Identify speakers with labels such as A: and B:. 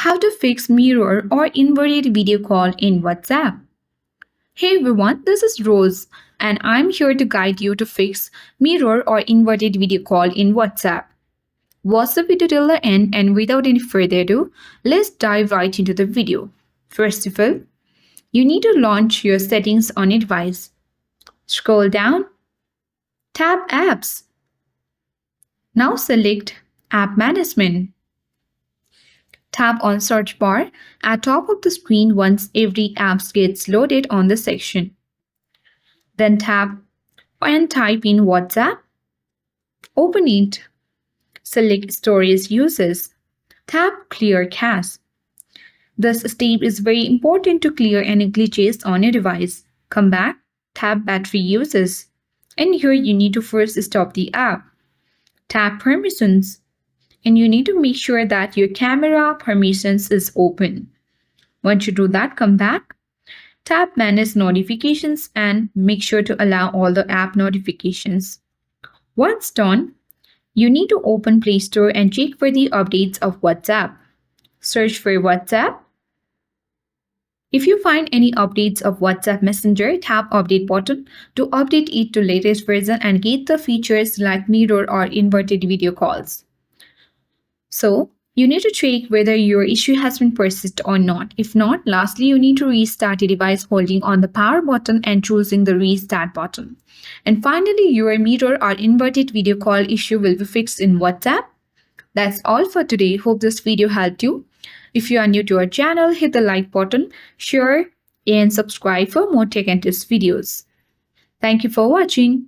A: How to fix mirror or inverted video call in WhatsApp. Hey everyone, this is Rose and I'm here to guide you to fix mirror or inverted video call in WhatsApp. Watch the video till the end and without any further ado, let's dive right into the video. First of all, you need to launch your settings on your device. Scroll down, tap Apps. Now select App Management. Tap on search bar at top of the screen once every app gets loaded on the section. Then tap and type in WhatsApp. Open it. Select Storage Uses. Tap Clear Cache. This step is very important to clear any glitches on your device. Come back, tap Battery Uses. And here you need to first stop the app. Tap Permissions. And you need to make sure that your camera permissions is open. Once you do that, come back, tap Manage Notifications and make sure to allow all the app notifications. Once done, you need to open Play Store and check for the updates of WhatsApp. Search for WhatsApp. If you find any updates of WhatsApp Messenger, tap Update button to update it to latest version and get the features like mirror or inverted video calls. So, you need to check whether your issue has been persisted or not. If not, lastly, you need to restart the device holding on the power button and choosing the restart button. And finally, your mirror or inverted video call issue will be fixed in WhatsApp. That's all for today. Hope this video helped you. If you are new to our channel, hit the like button, share, and subscribe for more tech and tips videos. Thank you for watching.